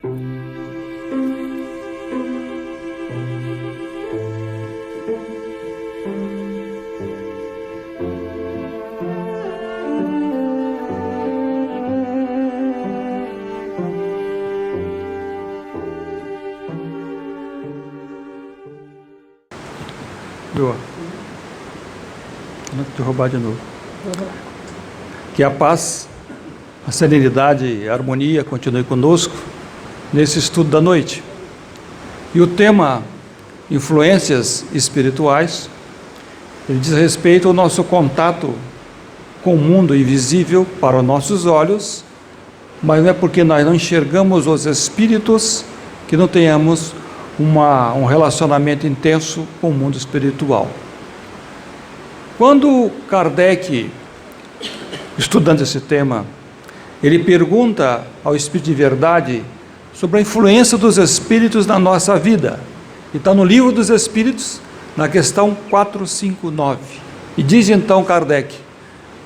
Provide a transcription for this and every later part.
Não te roubar de novo. Que a paz, a serenidade e a harmonia continue conosco nesse estudo da noite. E o tema influências espirituais, ele diz respeito ao nosso contato com o mundo invisível para os nossos olhos, mas não é porque nós não enxergamos os espíritos que não tenhamos um relacionamento intenso com o mundo espiritual. Quando Kardec, estudando esse tema, ele pergunta ao Espírito de Verdade sobre a influência dos espíritos na nossa vida. E está no Livro dos Espíritos, na questão 459. E diz então Kardec: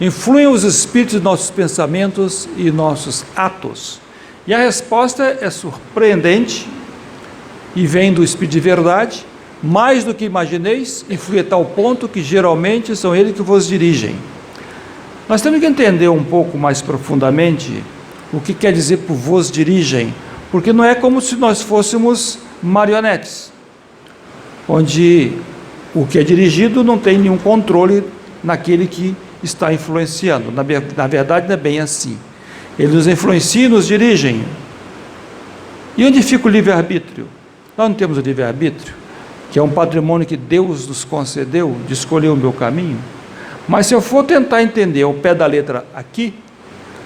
influem os espíritos em nossos pensamentos e nossos atos. E a resposta é surpreendente e vem do Espírito de Verdade: mais do que imagineis, influi a tal ponto que geralmente são eles que vos dirigem. Nós temos que entender um pouco mais profundamente o que quer dizer por vos dirigem, porque não é como se nós fôssemos marionetes, onde o que é dirigido não tem nenhum controle naquele que está influenciando. Na verdade não é bem assim. Eles nos influenciam e nos dirigem. E onde fica o livre-arbítrio? Nós não temos o livre-arbítrio, que é um patrimônio que Deus nos concedeu de escolher o meu caminho. Mas se eu for tentar entender ao pé da letra aqui,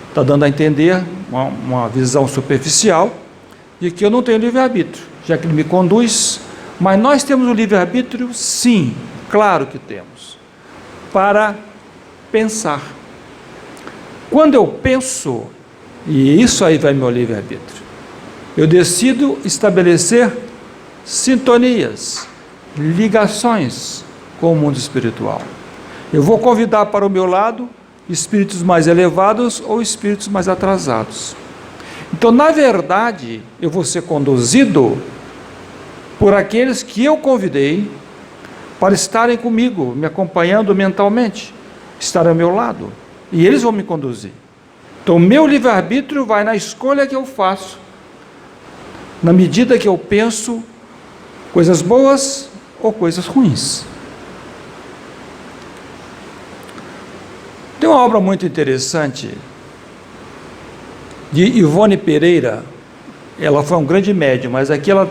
está dando a entender uma visão superficial de que eu não tenho livre-arbítrio, já que ele me conduz. Mas nós temos o livre-arbítrio? Sim, claro que temos, para pensar. Quando eu penso, e isso aí vai meu livre-arbítrio, eu decido estabelecer sintonias, ligações com o mundo espiritual. Eu vou convidar para o meu lado espíritos mais elevados ou espíritos mais atrasados. Então, na verdade, eu vou ser conduzido por aqueles que eu convidei para estarem comigo, me acompanhando mentalmente, estarem ao meu lado, e eles vão me conduzir. Então, o meu livre-arbítrio vai na escolha que eu faço, na medida que eu penso coisas boas ou coisas ruins. Tem uma obra muito interessante de Ivone Pereira. Ela foi um grande médium, mas aqui ela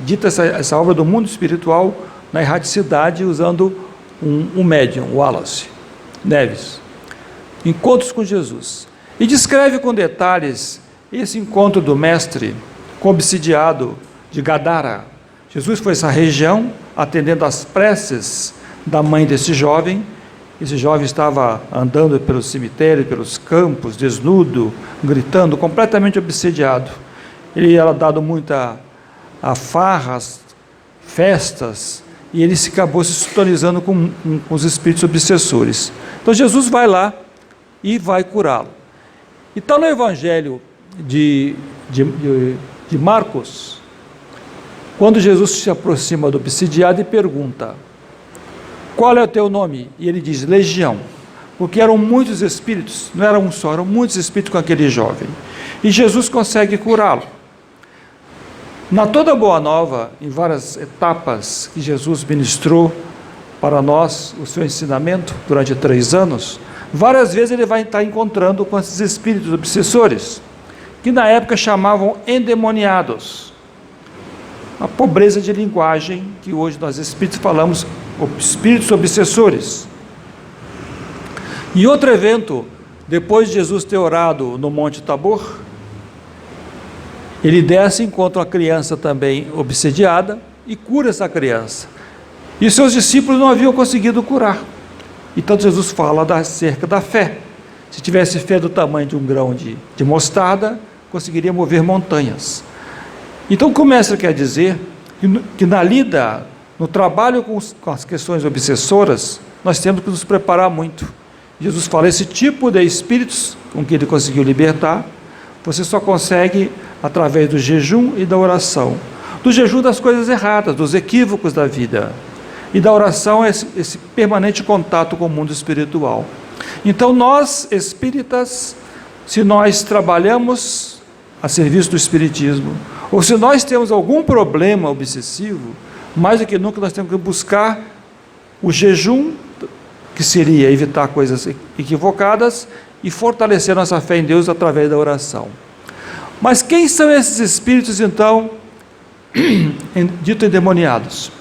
dita essa obra do mundo espiritual na erraticidade, usando um médium, Wallace Neves. Encontros com Jesus. E descreve com detalhes esse encontro do mestre com o obsidiado de Gadara. Jesus foi a essa região, atendendo às preces da mãe desse jovem. Esse jovem estava andando pelo cemitério, pelos campos, desnudo, gritando, completamente obsediado. Ele era dado muita a farras, festas, e ele acabou se sintonizando com os espíritos obsessores. Então Jesus vai lá e vai curá-lo. E está no Evangelho de Marcos, quando Jesus se aproxima do obsidiado e pergunta: qual é o teu nome? E ele diz: Legião, porque eram muitos espíritos, não era um só, eram muitos espíritos com aquele jovem. E Jesus consegue curá-lo. Na Toda Boa Nova, em várias etapas que Jesus ministrou para nós o seu ensinamento durante 3 anos, várias vezes ele vai estar encontrando com esses espíritos obsessores, que na época chamavam endemoniados. A pobreza de linguagem que hoje nós espíritos falamos, espíritos obsessores. E outro evento, depois de Jesus ter orado no Monte Tabor, ele desce e encontra uma criança também obsediada e cura essa criança. E seus discípulos não haviam conseguido curar. Então Jesus fala acerca da fé. Se tivesse fé do tamanho de um grão de mostarda, conseguiria mover montanhas. Então o que o mestre quer dizer que na lida, no trabalho com as questões obsessoras, nós temos que nos preparar muito. Jesus fala: esse tipo de espíritos com que ele conseguiu libertar, você só consegue através do jejum e da oração. Do jejum das coisas erradas, dos equívocos da vida. E da oração esse permanente contato com o mundo espiritual. Então nós, espíritas, se nós trabalhamos a serviço do espiritismo, ou se nós temos algum problema obsessivo, mais do que nunca nós temos que buscar o jejum, que seria evitar coisas equivocadas, e fortalecer nossa fé em Deus através da oração. Mas quem são esses espíritos, então, dito endemoniados?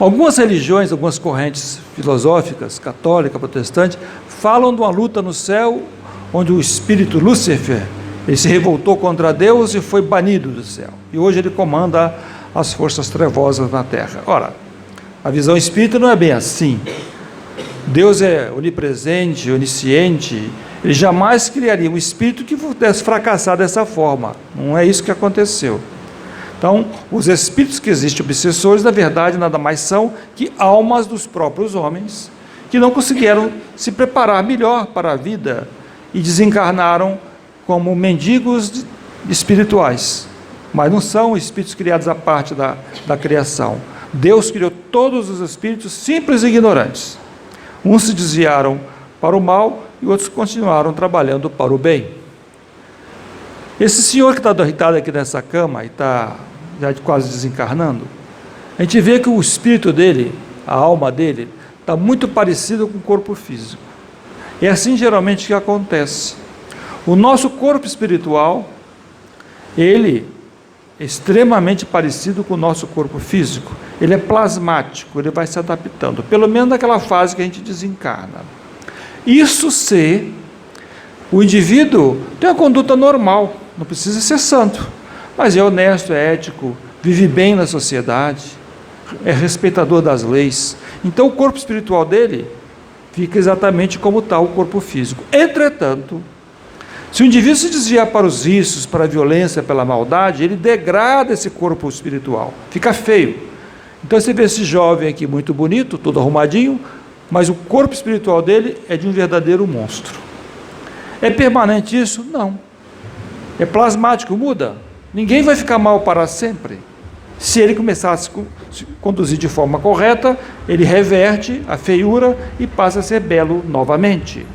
Algumas religiões, algumas correntes filosóficas, católica, protestante, falam de uma luta no céu, onde o espírito Lúcifer, ele se revoltou contra Deus e foi banido do céu. E hoje ele comanda as forças trevosas na terra. Ora, a visão espírita não é bem assim. Deus é onipresente, onisciente, ele jamais criaria um espírito que pudesse fracassar dessa forma. Não é isso que aconteceu. Então, os espíritos que existem obsessores, na verdade, nada mais são que almas dos próprios homens, que não conseguiram se preparar melhor para a vida e desencarnaram como mendigos espirituais. Mas não são espíritos criados à parte da criação. Deus criou todos os espíritos simples e ignorantes. Uns se desviaram para o mal e outros continuaram trabalhando para o bem. Esse senhor que está deitado aqui nessa cama e está já quase desencarnando, a gente vê que o espírito dele, a alma dele, está muito parecido com o corpo físico. É assim geralmente que acontece. O nosso corpo espiritual, ele é extremamente parecido com o nosso corpo físico. Ele é plasmático, ele vai se adaptando, pelo menos naquela fase que a gente desencarna. Isso se o indivíduo tem uma conduta normal, não precisa ser santo, mas é honesto, é ético, vive bem na sociedade, é respeitador das leis. Então o corpo espiritual dele fica exatamente como está o corpo físico. Entretanto, se o indivíduo se desviar para os vícios, para a violência, pela maldade, ele degrada esse corpo espiritual, fica feio. Então você vê esse jovem aqui muito bonito, todo arrumadinho, mas o corpo espiritual dele é de um verdadeiro monstro. É permanente isso? Não. É plasmático, muda. Ninguém vai ficar mal para sempre. Se ele começar a se conduzir de forma correta, ele reverte a feiura e passa a ser belo novamente.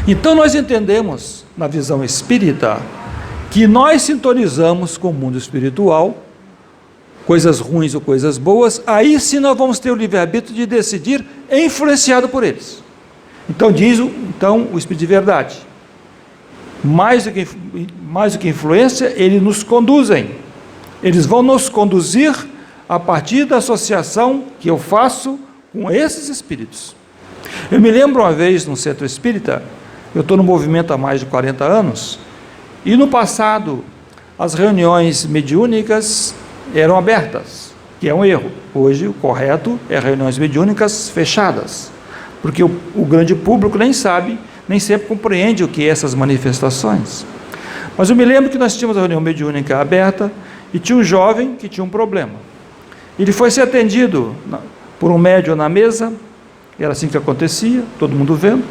Então nós entendemos, na visão espírita, que nós sintonizamos com o mundo espiritual, coisas ruins ou coisas boas, aí sim nós vamos ter o livre-arbítrio de decidir, influenciado por eles. Então diz o Espírito de Verdade, mais do que influência, eles nos conduzem, eles vão nos conduzir a partir da associação que eu faço com esses espíritos. Eu me lembro uma vez, num centro espírita, eu estou no movimento há mais de 40 anos, e no passado, as reuniões mediúnicas eram abertas, que é um erro. Hoje, o correto é reuniões mediúnicas fechadas, porque o grande público nem sabe, nem sempre compreende o que é essas manifestações. Mas eu me lembro que nós tínhamos a reunião mediúnica aberta, e tinha um jovem que tinha um problema. Ele foi ser atendido por um médium na mesa, era assim que acontecia, todo mundo vendo.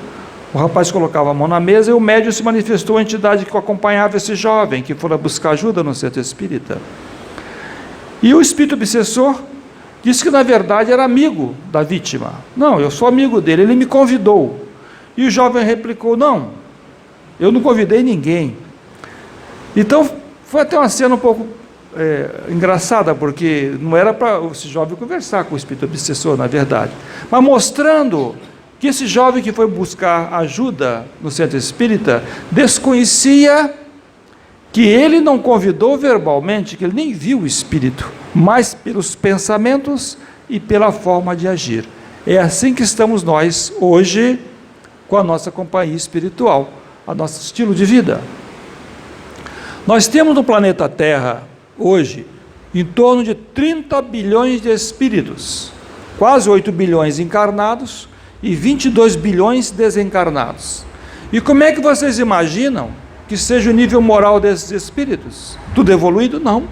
O rapaz colocava a mão na mesa e o médium se manifestou a entidade que acompanhava esse jovem, que foi buscar ajuda no centro espírita. E o espírito obsessor disse que na verdade era amigo da vítima. Não, eu sou amigo dele, ele me convidou. E o jovem replicou, não, eu não convidei ninguém. Então foi até uma cena um pouco engraçada, porque não era para esse jovem conversar com o espírito obsessor, na verdade, mas mostrando que esse jovem que foi buscar ajuda no centro espírita desconhecia que ele não convidou verbalmente, que ele nem viu o espírito, mas pelos pensamentos e pela forma de agir. É assim que estamos nós hoje com a nossa companhia espiritual, o nosso estilo de vida. Nós temos no planeta Terra hoje em torno de 30 bilhões de espíritos, quase 8 bilhões encarnados e 22 bilhões desencarnados. E como é que vocês imaginam que seja o nível moral desses espíritos? Tudo evoluído? Não.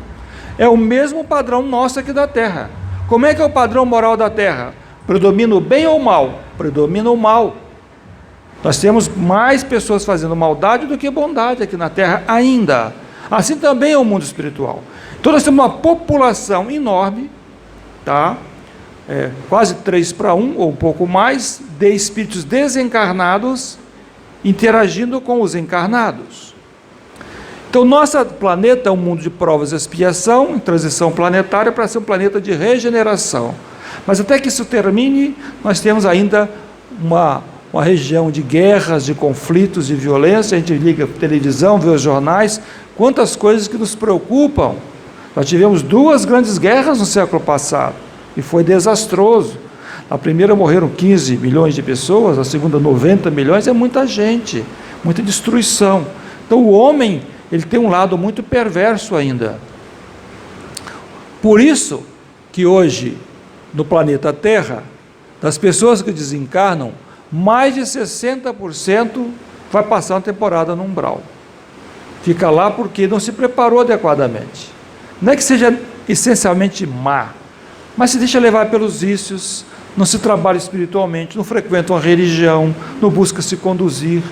É o mesmo padrão nosso aqui da Terra. Como é que é o padrão moral da Terra? Predomina o bem ou o mal? Predomina o mal. Nós temos mais pessoas fazendo maldade do que bondade aqui na Terra ainda. Assim também é o mundo espiritual. Então nós temos uma população enorme, tá? Quase 3:1 ou um pouco mais, de espíritos desencarnados interagindo com os encarnados. Então nosso planeta é um mundo de provas e expiação, em transição planetária para ser um planeta de regeneração. Mas até que isso termine, nós temos ainda uma região de guerras, de conflitos, de violência. A gente liga a televisão, vê os jornais, quantas coisas que nos preocupam. Nós tivemos 2 grandes guerras no século passado, e foi desastroso. A primeira morreram 15 milhões de pessoas, a segunda 90 milhões, é muita gente, muita destruição. Então o homem, ele tem um lado muito perverso ainda. Por isso que hoje, no planeta Terra, das pessoas que desencarnam, mais de 60% vai passar uma temporada no umbral. Fica lá porque não se preparou adequadamente. Não é que seja essencialmente má, mas se deixa levar pelos vícios, não se trabalha espiritualmente, não frequenta uma religião, não busca se conduzir.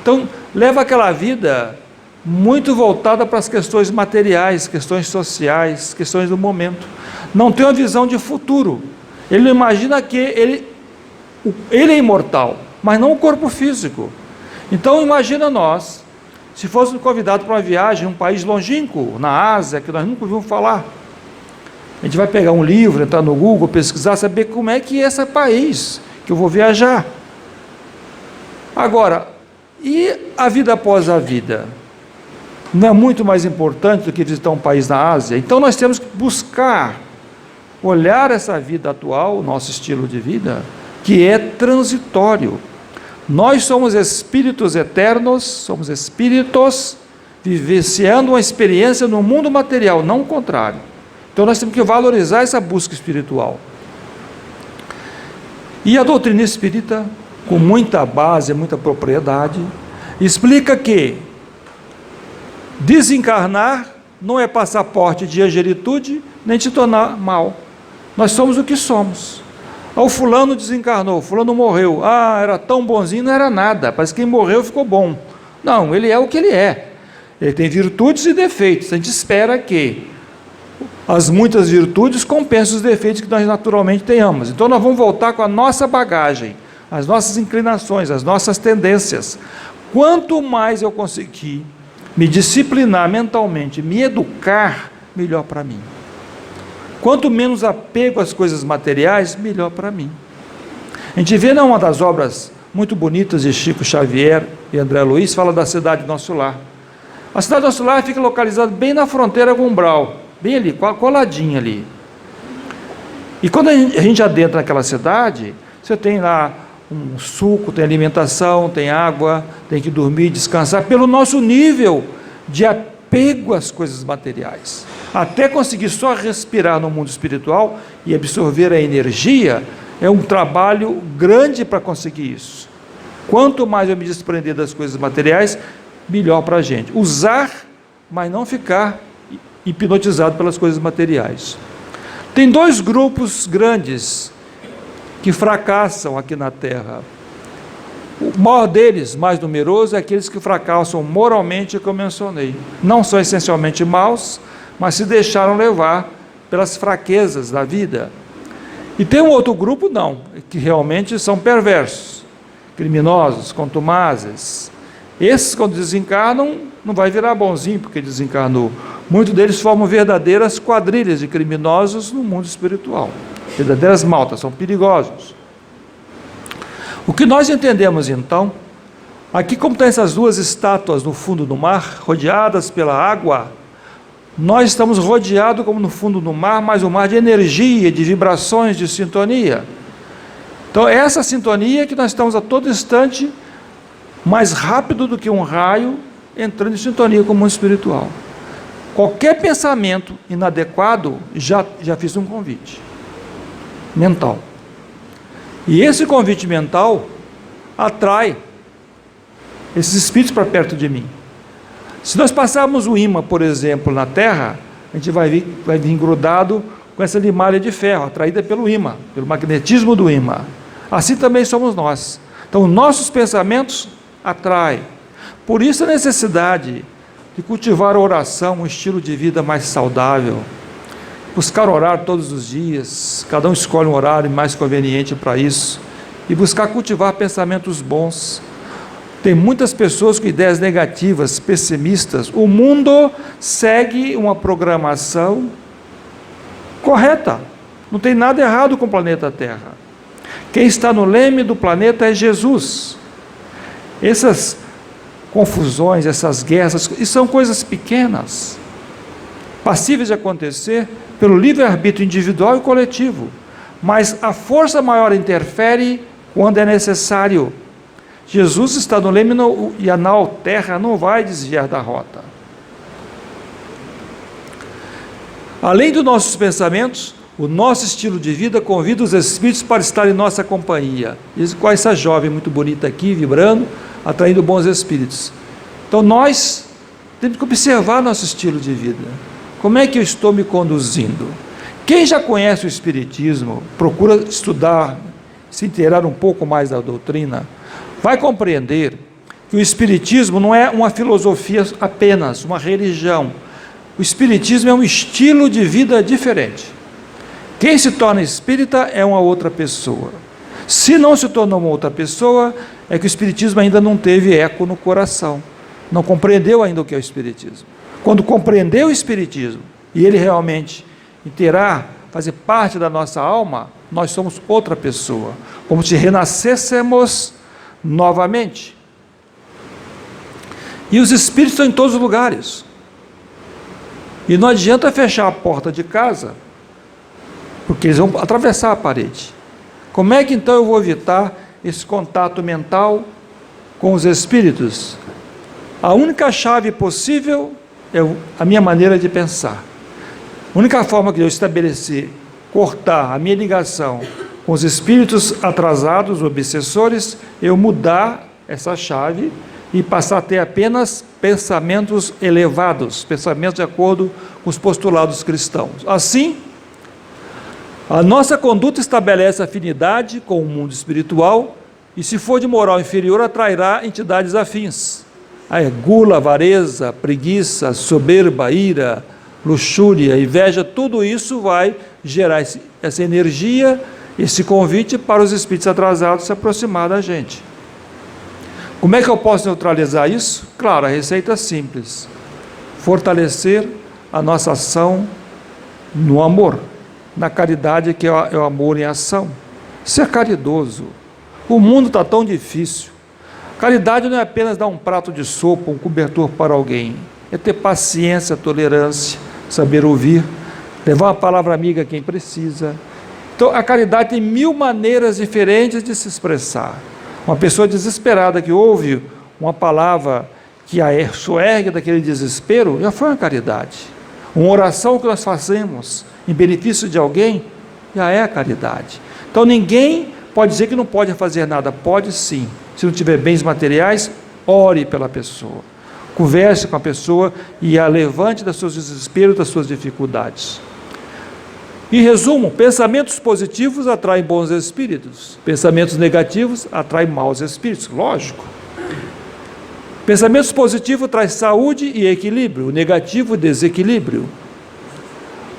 Então, leva aquela vida muito voltada para as questões materiais, questões sociais, questões do momento. Não tem uma visão de futuro. Ele não imagina que ele é imortal, mas não o corpo físico. Então imagina nós, se fôssemos convidados para uma viagem em um país longínquo, na Ásia, que nós nunca ouvimos falar. A gente vai pegar um livro, entrar no Google, pesquisar, saber como é que é esse país que eu vou viajar. Agora, e a vida após a vida? Não é muito mais importante do que visitar um país na Ásia? Então nós temos que buscar olhar essa vida atual, nosso estilo de vida, que é transitório. Nós somos espíritos eternos, somos espíritos vivenciando uma experiência no mundo material, não o contrário. Então nós temos que valorizar essa busca espiritual. E a doutrina espírita, com muita base, muita propriedade, explica que desencarnar não é passaporte de angelitude, nem de se tornar mal. Nós somos o que somos. O fulano desencarnou, o fulano morreu. Era tão bonzinho, não era nada. Parece que quem morreu ficou bom. Não, ele é o que ele é. Ele tem virtudes e defeitos. A gente espera que as muitas virtudes compensem os defeitos que nós naturalmente tenhamos. Então nós vamos voltar com a nossa bagagem, as nossas inclinações, as nossas tendências. Quanto mais eu conseguir me disciplinar mentalmente, me educar, melhor para mim. Quanto menos apego às coisas materiais, melhor para mim. A gente vê numa das obras muito bonitas de Chico Xavier e André Luiz, fala da cidade Nosso Lar. A cidade Nosso Lar fica localizada bem na fronteira com o umbral, bem ali, coladinha ali. E quando a gente adentra naquela cidade, você tem lá um suco, tem alimentação, tem água, tem que dormir, descansar, pelo nosso nível de apego às coisas materiais. Até conseguir só respirar no mundo espiritual e absorver a energia, é um trabalho grande para conseguir isso. Quanto mais eu me desprender das coisas materiais, melhor para a gente. Usar, mas não ficar hipnotizado pelas coisas materiais. Tem 2 grupos grandes que fracassam aqui na Terra. O maior deles, mais numeroso, é aqueles que fracassam moralmente, que eu mencionei. Não são essencialmente maus, mas se deixaram levar pelas fraquezas da vida. E tem um outro grupo, não, que realmente são perversos, criminosos, contumazes. Esses, quando desencarnam, não vai virar bonzinho porque desencarnou. Muitos deles formam verdadeiras quadrilhas de criminosos no mundo espiritual. Verdadeiras maltas, são perigosos. O que nós entendemos então, aqui como tem essas 2 estátuas no fundo do mar, rodeadas pela água, nós estamos rodeados como no fundo do mar, mas um mar de energia, de vibrações, de sintonia. Então essa sintonia que nós estamos a todo instante, mais rápido do que um raio, entrando em sintonia com o mundo espiritual. Qualquer pensamento inadequado, já fiz um convite mental. E esse convite mental atrai esses espíritos para perto de mim. Se nós passarmos o ímã, por exemplo, na Terra, a gente vai vir grudado com essa limalha de ferro, atraída pelo ímã, pelo magnetismo do ímã. Assim também somos nós. Então, nossos pensamentos atraem. Por isso a necessidade de cultivar a oração, um estilo de vida mais saudável, buscar orar todos os dias, cada um escolhe um horário mais conveniente para isso, e buscar cultivar pensamentos bons. Tem muitas pessoas com ideias negativas, pessimistas. O mundo segue uma programação correta. Não tem nada errado com o planeta Terra. Quem está no leme do planeta é Jesus. Essas confusões, essas guerras, isso são coisas pequenas, passíveis de acontecer pelo livre-arbítrio individual e coletivo. Mas a força maior interfere quando é necessário. Jesus está no leme e a nau terra não vai desviar da rota. Além dos nossos pensamentos, o nosso estilo de vida convida os espíritos para estar em nossa companhia. Isso com essa jovem muito bonita aqui, vibrando, atraindo bons espíritos. Então nós temos que observar nosso estilo de vida. Como é que eu estou me conduzindo? Quem já conhece o Espiritismo, procura estudar, se inteirar um pouco mais da doutrina, vai compreender que o Espiritismo não é uma filosofia apenas, uma religião. O Espiritismo é um estilo de vida diferente. Quem se torna espírita é uma outra pessoa. Se não se tornou uma outra pessoa, é que o Espiritismo ainda não teve eco no coração. Não compreendeu ainda o que é o Espiritismo. Quando compreendeu o Espiritismo, e ele realmente inteirar, fazer parte da nossa alma, nós somos outra pessoa. Como se renascêssemos novamente. E os espíritos estão em todos os lugares. E não adianta fechar a porta de casa, porque eles vão atravessar a parede. Como é que então eu vou evitar esse contato mental com os espíritos? A única chave possível é a minha maneira de pensar. A única forma que eu estabelecer, cortar a minha ligação com os espíritos atrasados, obsessores, eu mudar essa chave e passar a ter apenas pensamentos elevados, pensamentos de acordo com os postulados cristãos. Assim, a nossa conduta estabelece afinidade com o mundo espiritual e, se for de moral inferior, atrairá entidades afins. Gula, avareza, preguiça, soberba, ira, luxúria, inveja, tudo isso vai gerar essa energia, esse convite para os espíritos atrasados se aproximar da gente. Como é que eu posso neutralizar isso? Claro, a receita é simples: fortalecer a nossa ação no amor, na caridade, que é o amor em ação. Ser caridoso. O mundo está tão difícil. Caridade não é apenas dar um prato de sopa, um cobertor para alguém. É ter paciência, tolerância, saber ouvir, levar uma palavra amiga a quem precisa. Então, a caridade tem 1000 maneiras diferentes de se expressar. Uma pessoa desesperada que ouve uma palavra que a soergue daquele desespero, já foi uma caridade. Uma oração que nós fazemos em benefício de alguém, já é a caridade. Então ninguém pode dizer que não pode fazer nada. Pode sim. Se não tiver bens materiais, ore pela pessoa. Converse com a pessoa e a levante dos seus desesperos, das suas dificuldades. Em resumo, pensamentos positivos atraem bons espíritos. Pensamentos negativos atraem maus espíritos. Lógico. Pensamentos positivos traz saúde e equilíbrio. O negativo, desequilíbrio.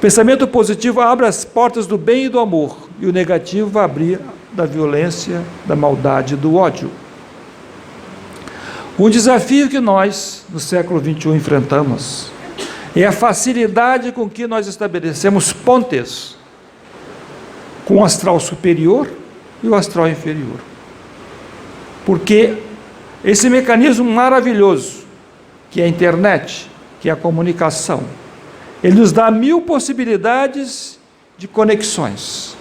Pensamento positivo abre as portas do bem e do amor, e o negativo vai abrir da violência, da maldade e do ódio. Um desafio que nós, no século XXI, enfrentamos é a facilidade com que nós estabelecemos pontes com o astral superior e o astral inferior. Porque esse mecanismo maravilhoso, que é a internet, que é a comunicação, ele nos dá 1000 possibilidades de conexões.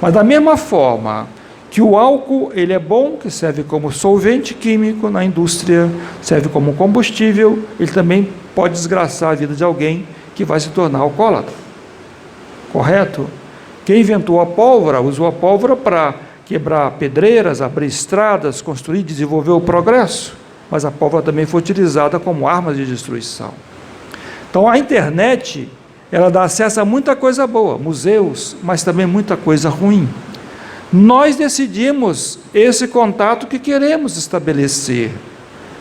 Mas da mesma forma que o álcool, ele é bom, que serve como solvente químico na indústria, serve como combustível, ele também pode desgraçar a vida de alguém que vai se tornar alcoólatra. Correto? Quem inventou a pólvora, usou a pólvora para quebrar pedreiras, abrir estradas, construir, desenvolver o progresso. Mas a pólvora também foi utilizada como arma de destruição. Então a internet, ela dá acesso a muita coisa boa, museus, mas também muita coisa ruim. Nós decidimos esse contato que queremos estabelecer.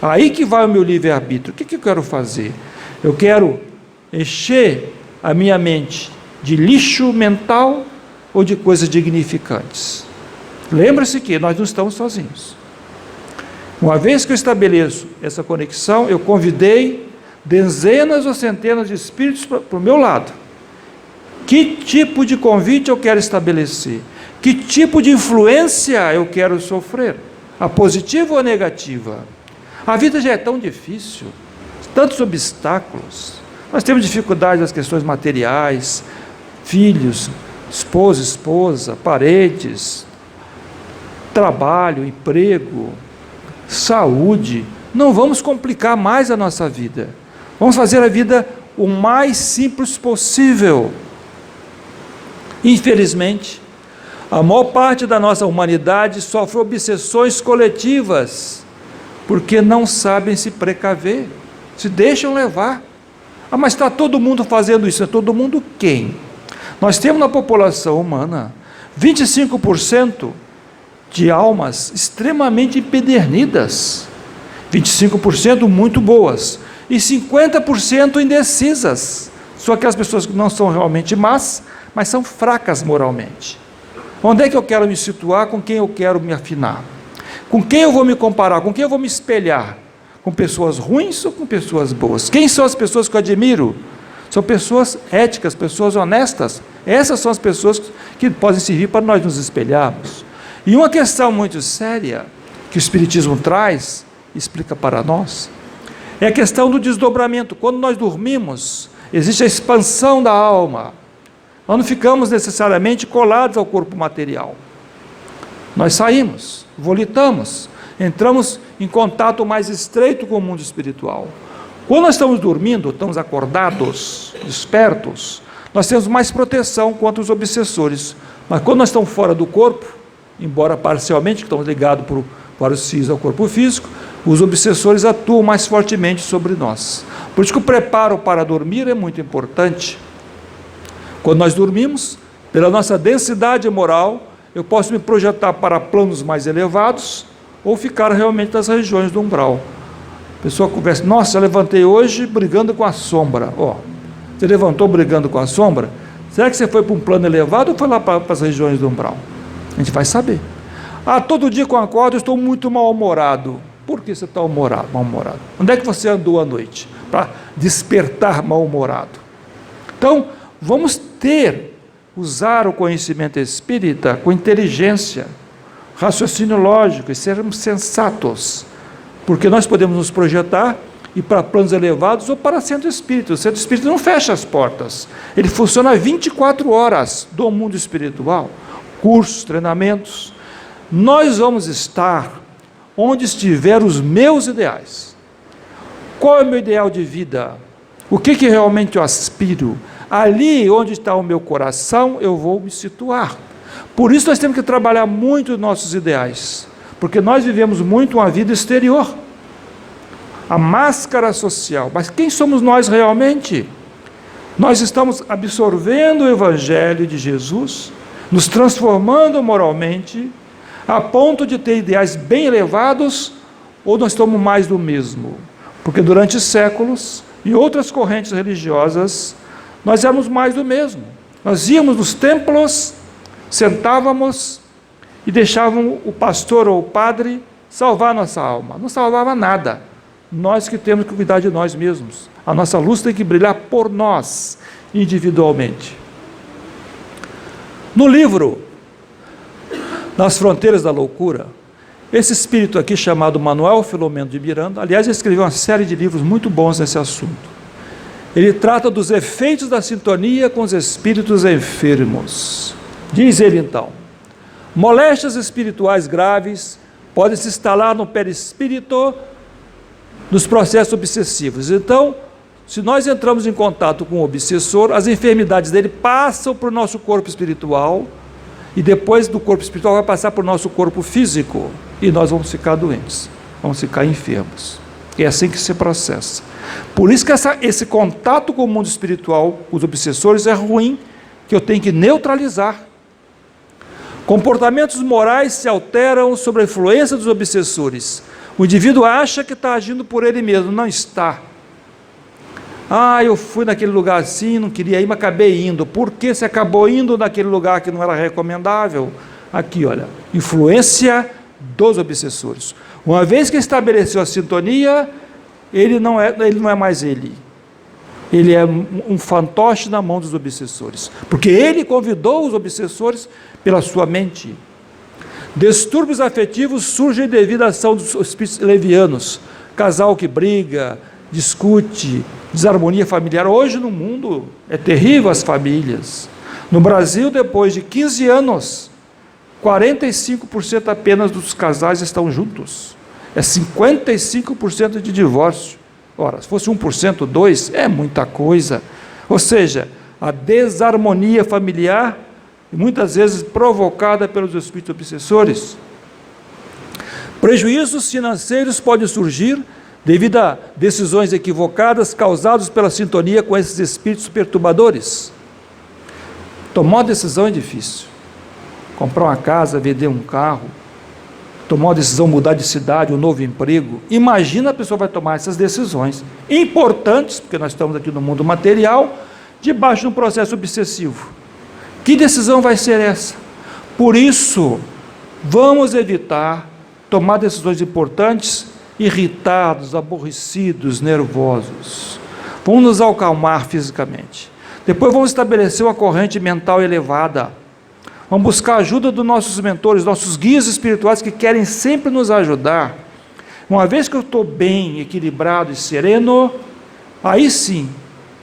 Aí que vai o meu livre-arbítrio. O que eu quero fazer? Eu quero encher a minha mente de lixo mental ou de coisas dignificantes. Lembre-se que nós não estamos sozinhos. Uma vez que eu estabeleço essa conexão, eu convidei dezenas ou centenas de espíritos para o meu lado. Que tipo de convite eu quero estabelecer? Que tipo de influência eu quero sofrer? A positiva ou a negativa? A vida já é tão difícil, tantos obstáculos. Nós temos dificuldades nas questões materiais, filhos, esposa, parentes, trabalho, emprego, saúde. Não vamos complicar mais a nossa vida. Vamos fazer a vida o mais simples possível. Infelizmente, a maior parte da nossa humanidade sofre obsessões coletivas, porque não sabem se precaver, se deixam levar. Ah, mas está todo mundo fazendo isso. É todo mundo quem? Nós temos na população humana 25% de almas extremamente empedernidas, 25% muito boas, e 50% indecisas. São aquelas pessoas que não são realmente más, mas são fracas moralmente. Onde é que eu quero me situar? Com quem eu quero me afinar? Com quem eu vou me comparar? Com quem eu vou me espelhar? Com pessoas ruins ou com pessoas boas? Quem são as pessoas que eu admiro? São pessoas éticas, pessoas honestas. Essas são as pessoas que podem servir para nós nos espelharmos. E uma questão muito séria que o Espiritismo traz, explica para nós, é a questão do desdobramento. Quando nós dormimos, existe a expansão da alma. Nós não ficamos necessariamente colados ao corpo material. Nós saímos, volitamos, entramos em contato mais estreito com o mundo espiritual. Quando nós estamos dormindo, estamos acordados, despertos, nós temos mais proteção contra os obsessores. Mas quando nós estamos fora do corpo, embora parcialmente, que estamos ligados para os fios ao corpo físico, os obsessores atuam mais fortemente sobre nós. Por isso que o preparo para dormir é muito importante. Quando nós dormimos, pela nossa densidade moral, eu posso me projetar para planos mais elevados ou ficar realmente nas regiões do umbral. A pessoa conversa, nossa, eu levantei hoje brigando com a sombra. Você levantou brigando com a sombra? Será que você foi para um plano elevado ou foi lá para as regiões do umbral? A gente vai saber. Todo dia que eu acordo eu estou muito mal-humorado. Por que você está mal-humorado? Onde é que você andou à noite? Para despertar mal-humorado. Então, vamos usar o conhecimento espírita com inteligência, raciocínio lógico e sermos sensatos, porque nós podemos nos projetar ir para planos elevados ou para centro espírita. O centro espírita não fecha as portas, ele funciona 24 horas do mundo espiritual, cursos, treinamentos. Nós vamos estar onde estiver os meus ideais. Qual é o meu ideal de vida? O que realmente eu aspiro? Ali onde está o meu coração, eu vou me situar. Por isso nós temos que trabalhar muito os nossos ideais, porque nós vivemos muito uma vida exterior, a máscara social. Mas quem somos nós realmente? Nós estamos absorvendo o Evangelho de Jesus, nos transformando moralmente, a ponto de ter ideais bem elevados, ou nós estamos mais do mesmo? Porque durante séculos, em outras correntes religiosas, nós éramos mais do mesmo. Nós íamos nos templos, sentávamos e deixávamos o pastor ou o padre salvar nossa alma. Não salvava nada. Nós que temos que cuidar de nós mesmos. A nossa luz tem que brilhar por nós, individualmente. No livro Nas Fronteiras da Loucura, esse espírito aqui chamado Manuel Filomeno de Miranda, aliás, ele escreveu uma série de livros muito bons nesse assunto. Ele trata dos efeitos da sintonia com os espíritos enfermos. Diz ele então, moléstias espirituais graves podem se instalar no perispírito nos processos obsessivos. Então, se nós entramos em contato com o obsessor, as enfermidades dele passam para o nosso corpo espiritual e depois do corpo espiritual vai passar para o nosso corpo físico e nós vamos ficar doentes, vamos ficar enfermos. É assim que se processa. Por isso que esse contato com o mundo espiritual, os obsessores, é ruim, que eu tenho que neutralizar. Comportamentos morais se alteram sob a influência dos obsessores. O indivíduo acha que está agindo por ele mesmo, não está. Eu fui naquele lugar assim, não queria ir, mas acabei indo. Por que você acabou indo naquele lugar que não era recomendável? Aqui, olha, influência dos obsessores. Uma vez que estabeleceu a sintonia, ele não é mais ele. Ele é um fantoche na mão dos obsessores, porque ele convidou os obsessores pela sua mente. Distúrbios afetivos surgem devido à ação dos espíritos levianos. Casal que briga, discute, desarmonia familiar. Hoje no mundo é terrível as famílias. No Brasil, depois de 15 anos, 45% apenas dos casais estão juntos. É 55% de divórcio. Ora, se fosse 1%, 2%, é muita coisa. Ou seja, a desarmonia familiar, muitas vezes provocada pelos espíritos obsessores. Prejuízos financeiros podem surgir devido a decisões equivocadas causadas pela sintonia com esses espíritos perturbadores. Tomar uma decisão é difícil. Comprar uma casa, vender um carro, tomar uma decisão, mudar de cidade, um novo emprego. Imagina a pessoa vai tomar essas decisões importantes, porque nós estamos aqui no mundo material, debaixo de um processo obsessivo. Que decisão vai ser essa? Por isso, vamos evitar tomar decisões importantes irritados, aborrecidos, nervosos. Vamos nos acalmar fisicamente. Depois vamos estabelecer uma corrente mental elevada. Vamos buscar a ajuda dos nossos mentores, nossos guias espirituais que querem sempre nos ajudar. Uma vez que eu estou bem, equilibrado e sereno, aí sim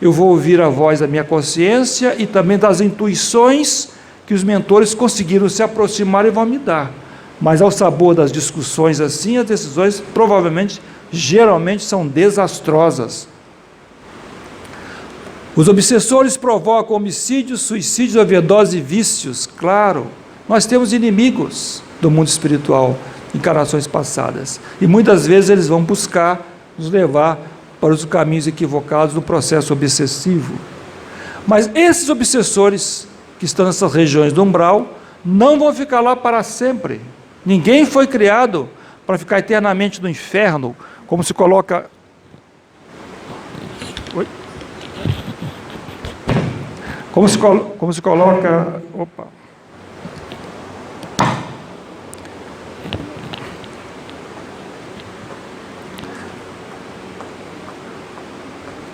eu vou ouvir a voz da minha consciência e também das intuições que os mentores conseguiram se aproximar e vão me dar. Mas ao sabor das discussões assim, as decisões provavelmente, geralmente são desastrosas. Os obsessores provocam homicídios, suicídios, overdose e vícios. Claro, nós temos inimigos do mundo espiritual, encarnações passadas. E muitas vezes eles vão buscar nos levar para os caminhos equivocados do processo obsessivo. Mas esses obsessores que estão nessas regiões do umbral não vão ficar lá para sempre. Ninguém foi criado para ficar eternamente no inferno, como se coloca... Oi? Como se coloca... Opa!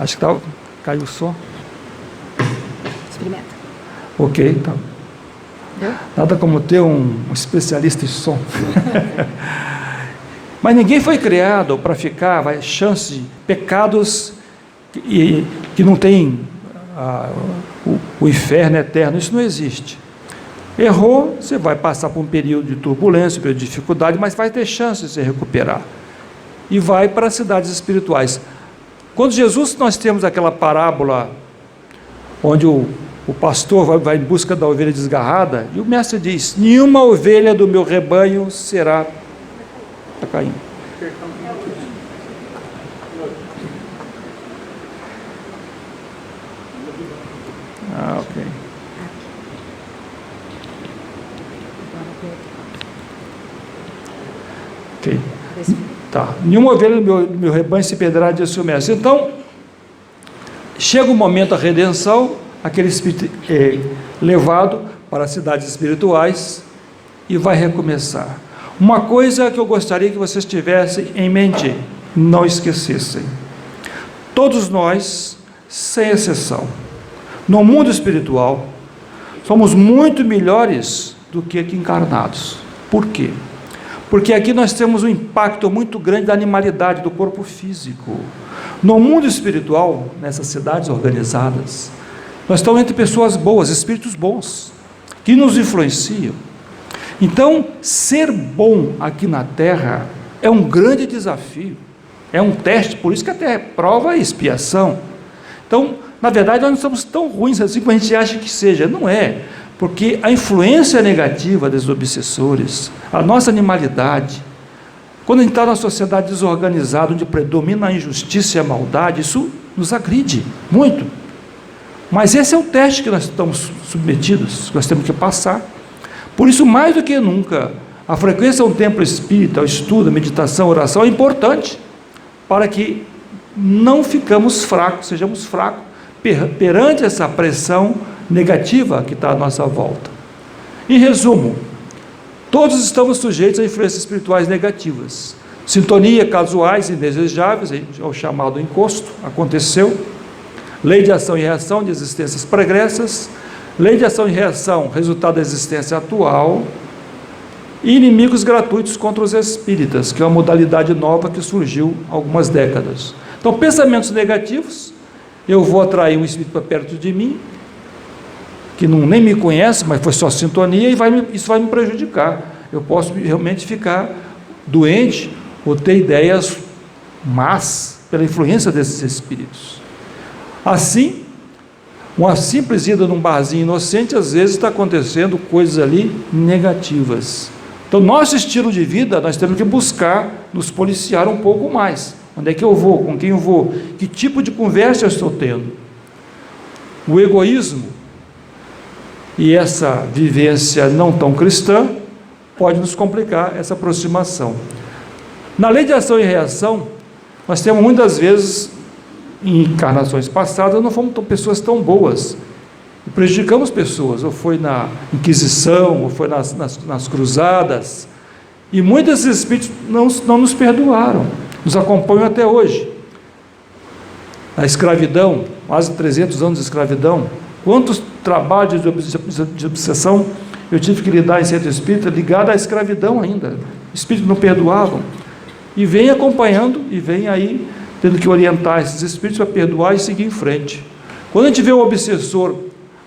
Acho que caiu o som. Experimenta. Ok, tá. Deu? Nada como ter um especialista em som. Mas ninguém foi criado para ficar, chance de pecados que não tem o inferno eterno, isso não existe. Errou, você vai passar por um período de turbulência, um período de dificuldade, mas vai ter chance de se recuperar. E vai para as cidades espirituais. Quando Jesus, nós temos aquela parábola onde o pastor vai em busca da ovelha desgarrada, e o mestre diz: nenhuma ovelha do meu rebanho será... Está caindo. Ok. Ok. Tá. Nenhuma ovelha do meu rebanho se perderá, disse o mestre. Então, chega o momento da redenção, aquele espírito é levado para as cidades espirituais e vai recomeçar. Uma coisa que eu gostaria que vocês tivessem em mente, não esquecessem. Todos nós, sem exceção, no mundo espiritual, somos muito melhores do que aqui encarnados. Por quê? Porque aqui nós temos um impacto muito grande da animalidade do corpo físico. No mundo espiritual, nessas cidades organizadas, nós estamos entre pessoas boas, espíritos bons, que nos influenciam. Então, ser bom aqui na Terra é um grande desafio, é um teste, por isso que a Terra é prova e expiação. Então, na verdade, nós não somos tão ruins assim como a gente acha que seja, não é, porque a influência negativa dos obsessores, a nossa animalidade, quando a gente está numa sociedade desorganizada, onde predomina a injustiça e a maldade, isso nos agride muito. Mas esse é o teste que nós estamos submetidos, que nós temos que passar, Por isso, mais do que nunca, a frequência a um templo espírita, o estudo, a meditação, a oração é importante para que não ficamos fracos, sejamos fracos perante essa pressão negativa que está à nossa volta. Em resumo, todos estamos sujeitos a influências espirituais negativas. Sintonia casuais indesejáveis, é o chamado encosto, aconteceu. Lei de ação e reação de existências pregressas. Lei de ação e reação, resultado da existência atual. E inimigos gratuitos contra os espíritas, que é uma modalidade nova que surgiu há algumas décadas. Então, pensamentos negativos, eu vou atrair um espírito para perto de mim, que nem me conhece, mas foi só sintonia, e isso vai me prejudicar. Eu posso realmente ficar doente ou ter ideias más pela influência desses espíritos. Assim, uma simples ida num barzinho inocente, às vezes está acontecendo coisas ali negativas. Então, nosso estilo de vida, nós temos que buscar nos policiar um pouco mais. Onde é que eu vou? Com quem eu vou? Que tipo de conversa eu estou tendo? O egoísmo e essa vivência não tão cristã pode nos complicar essa aproximação. Na lei de ação e reação, nós temos muitas vezes, em encarnações passadas, não fomos pessoas tão boas, e prejudicamos pessoas, ou foi na Inquisição, ou foi nas cruzadas, e muitos desses espíritos não nos perdoaram, nos acompanham até hoje. A escravidão, quase 300 anos de escravidão, quantos trabalhos de obsessão eu tive que lidar em centro espírita, ligado à escravidão ainda, espíritos não perdoavam, e vem acompanhando, e vem aí, tendo que orientar esses espíritos para perdoar e seguir em frente. Quando a gente vê o obsessor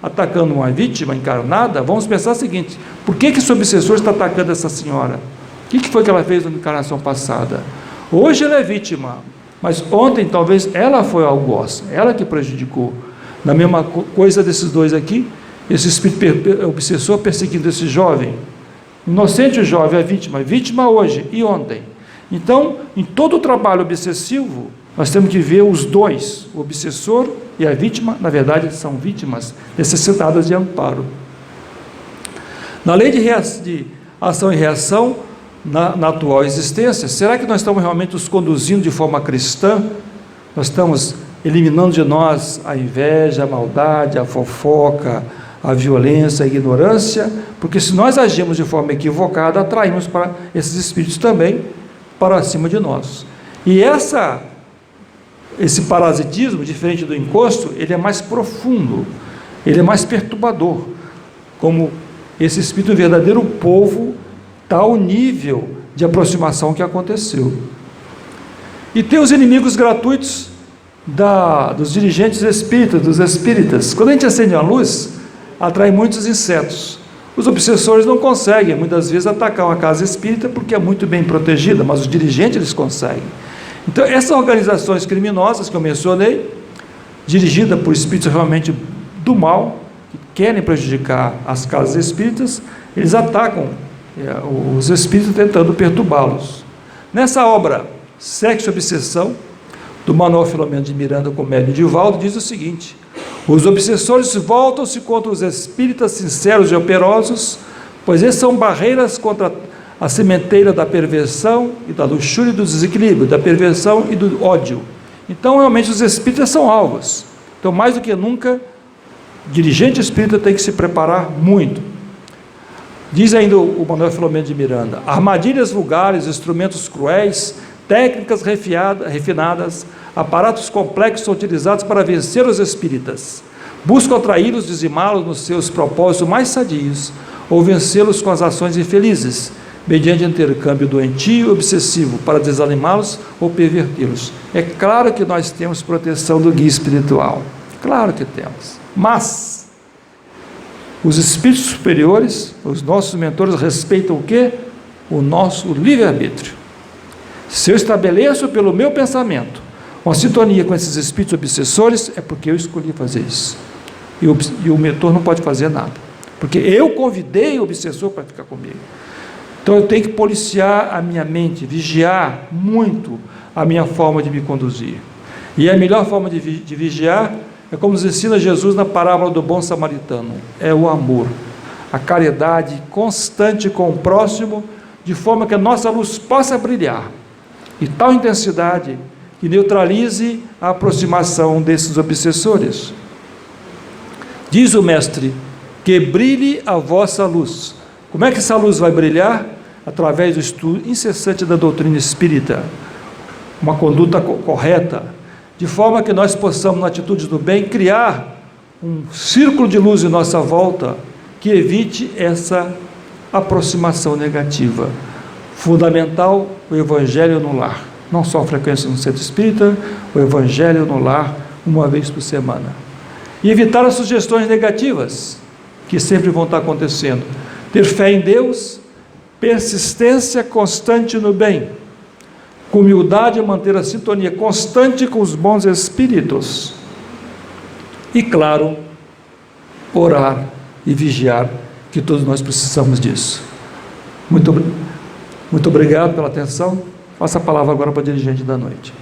atacando uma vítima encarnada, vamos pensar o seguinte: por que esse obsessor está atacando essa senhora? O que foi que ela fez na encarnação passada? Hoje ela é vítima, mas ontem talvez ela foi algoz, ela que prejudicou. Na mesma coisa desses dois aqui, esse espírito obsessor perseguindo esse jovem, inocente o jovem, a vítima hoje e ontem. Então, em todo o trabalho obsessivo, nós temos que ver os dois, o obsessor e a vítima, na verdade, são vítimas necessitadas de amparo. Na lei de ação e reação, na atual existência, será que nós estamos realmente nos conduzindo de forma cristã? Nós estamos eliminando de nós a inveja, a maldade, a fofoca, a violência, a ignorância? Porque se nós agimos de forma equivocada, atraímos para esses espíritos também para cima de nós. E esse parasitismo, diferente do encosto, ele é mais profundo, ele é mais perturbador, como esse espírito verdadeiro povo, tal nível de aproximação que aconteceu. E tem os inimigos gratuitos dos dirigentes espíritas, dos espíritas. Quando a gente acende a luz, atrai muitos insetos. Os obsessores não conseguem, muitas vezes, atacar uma casa espírita porque é muito bem protegida, mas os dirigentes eles conseguem. Então, essas organizações criminosas que eu mencionei, dirigidas por espíritos realmente do mal, que querem prejudicar as casas espíritas, eles atacam os espíritos tentando perturbá-los. Nessa obra, Sexo e Obsessão, do Manuel Filomeno de Miranda com Médio Divaldo, diz o seguinte: os obsessores voltam-se contra os espíritas sinceros e operosos, pois eles são barreiras contra a sementeira da perversão e da luxúria e do desequilíbrio, da perversão e do ódio. Então, realmente, os espíritas são alvos. Então, mais do que nunca, o dirigente espírita tem que se preparar muito. Diz ainda o Manuel Filomeno de Miranda: armadilhas vulgares, instrumentos cruéis, técnicas refinadas, aparatos complexos são utilizados para vencer os espíritas. Buscam atraí-los, dizimá-los nos seus propósitos mais sadios, ou vencê-los com as ações infelizes, mediante intercâmbio doentio e obsessivo, para desanimá-los ou pervertê-los. É claro que nós temos proteção do guia espiritual, claro que temos, mas os espíritos superiores, os nossos mentores, respeitam o quê? O nosso livre-arbítrio. Se eu estabeleço pelo meu pensamento uma sintonia com esses espíritos obsessores, é porque eu escolhi fazer isso. E o mentor não pode fazer nada, porque eu convidei o obsessor para ficar comigo. Então eu tenho que policiar a minha mente, vigiar muito a minha forma de me conduzir. E a melhor forma de vigiar é como nos ensina Jesus na parábola do bom samaritano: é o amor. a caridade constante com o próximo, de forma que a nossa luz possa brilhar, e tal intensidade que neutralize a aproximação desses obsessores. Diz o Mestre, que brilhe a vossa luz. Como é que essa luz vai brilhar? Através do estudo incessante da doutrina espírita, uma conduta correta, de forma que nós possamos, na atitude do bem, criar um círculo de luz em nossa volta, que evite essa aproximação negativa. Fundamental, o Evangelho no lar. Não só a frequência no centro espírita, o Evangelho no lar, uma vez por semana. E evitar as sugestões negativas, que sempre vão estar acontecendo. Ter fé em Deus, persistência constante no bem, com humildade manter a sintonia constante com os bons espíritos. E claro, orar e vigiar, que todos nós precisamos disso. Muito obrigado pela atenção. Passo a palavra agora para a dirigente da noite.